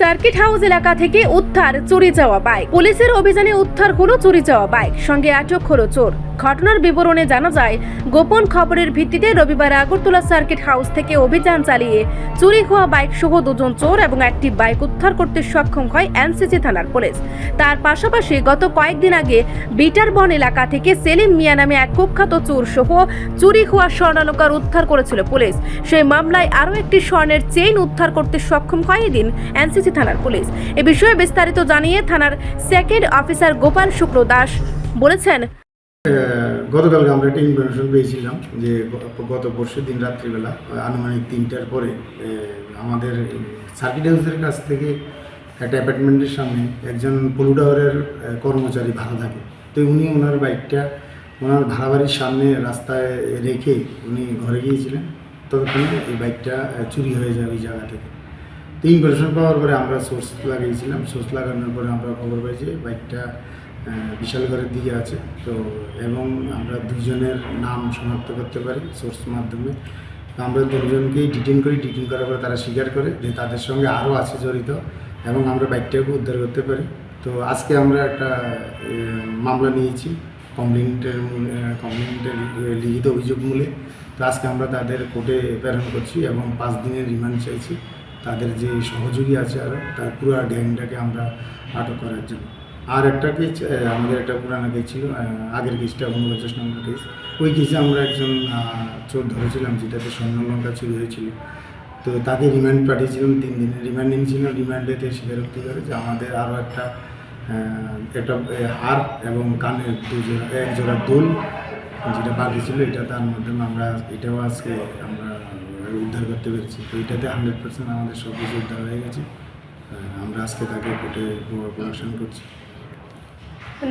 Circuit house এলাকা থেকে উদ্ধার চুরি যাওয়া বাইক। পুলিশের অভিযানে উদ্ধার হলো চুরি যাওয়া বাইক, সঙ্গে আটক হলো চোর। ঘটনার বিবরণে জানা যায়, গোপন খবরের ভিত্তিতে রবিবার আগরতলা সার্কিট হাউস থেকে অভিযান চালিয়ে চুরি হওয়া বাইক সহ দুজন চোর এবং একটি বাইক উদ্ধার করতে সক্ষম হয় এনসিসি থানার পুলিশ। তার পাশাপাশি গত কয়েকদিন আগে বিটারবন এলাকা থেকে সেলিম মিয়া নামে এক কুখ্যাত চোর সহ চুরি হওয়া স্বর্ণালঙ্কার উদ্ধার করেছিল পুলিশ। সেই মামলায় আরও একটি স্বর্ণের চেইন উদ্ধার করতে সক্ষম হয় এদিন এনসিসি থানার পুলিশ। এ বিষয়ে বিস্তারিত জানিয়ে থানার সেকেন্ড অফিসার গোপাল শুক্র দাস বলেছেন, গতকালকে আমরা একটা ইনফরমেশন পেয়েছিলাম যে গত পরশু দিন রাত্রিবেলা আনুমানিক 3টার পরে আমাদের সার্কিট হাউসের কাছ থেকে একটা অ্যাপার্টমেন্টের সামনে একজন পলুটাওয়ারের কর্মচারী ভাড়া থাকে। তো উনি ওনার বাইকটা ওনার ভাড়া বাড়ির সামনে রাস্তায় রেখে উনি ঘরে গিয়েছিলেন। ততক্ষণে এই বাইকটা চুরি হয়ে যায় ওই জায়গা থেকে। তো ইনফরমেশন পাওয়ার পরে আমরা সোর্স লাগিয়েছিলাম। সোর্স লাগানোর পরে আমরা খবর পাই যে বাইকটা বিশালগড়ের দিকে আছে। তো এবং আমরা দুজনের নাম শনাক্ত করতে পারি সোর্স মাধ্যমে। তো আমরা দুজনকেই ডিটেইন করি। ডিটেইন করার পরে তারা স্বীকার করে যে তাদের সঙ্গে আরও আছে জড়িত, এবং আমরা বাইকটাকে উদ্ধার করতে পারি। তো আজকে আমরা একটা মামলা নিয়েছি কমপ্লেন্টের লিখিত অভিযোগ মূলে। তো আজকে আমরা তাদের কোর্টে প্রেরণ করছি এবং 5 দিনের রিমান্ড চাইছি। তাদের যে সহযোগী আছে আরও তার পুরো গ্যাংটাকে আমরা আটক করার জন্য। আর একটা কেস, আমাদের একটা পুরানো কেস ছিল, আগের কেসটা 49 নম্বর কেস। ওই কেসে আমরা একজন চোর ধরেছিলাম যেটাতে স্বর্ণালঙ্কার চুরি হয়েছিল। তো তাকে রিমান্ড পাঠিয়েছিলাম 3 দিনের রিমান্ড নিয়েছিলাম। রিমান্ডেতে স্বীকারোক্তি করে যে আমাদের আরও একটা হার এবং কানের এক জোড়া দোল যেটা বাকি ছিল, এটা তার মাধ্যমে আমরা এটাও আজকে আমরা উদ্ধার করতে পেরেছি। তো এটাতে 100% আমাদের সব কিছু উদ্ধার হয়ে গেছে। আমরা আজকে তাকে কোর্টে প্রোডাকশন করছি।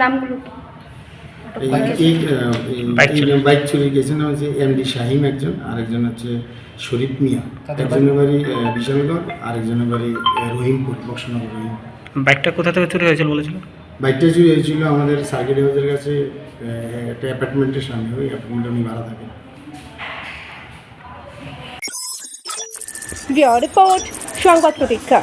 নামগুলো বাইক চুরি গেছেন হচ্ছে এমডি শাহিম একজন, আরেকজন হচ্ছে শরীফ মিয়া, একজনের বাড়ি বিশালগড়, আরেকজনের বাড়ি রহিমপুর, বক্সনগর রহিমপুর। বাইকটা কোথা থেকে চুরি হয়েছিল বলেছিল? বাইকটা চুরি হয়েছিল আমাদের সার্কিট হাউসের কাছে একটা অ্যাপার্টমেন্টের সামনে। ওই অ্যাপার্টমেন্টে উনি ভাড়া থাকেন। রিপোর্ট সংবাদ প্রতীক্ষা।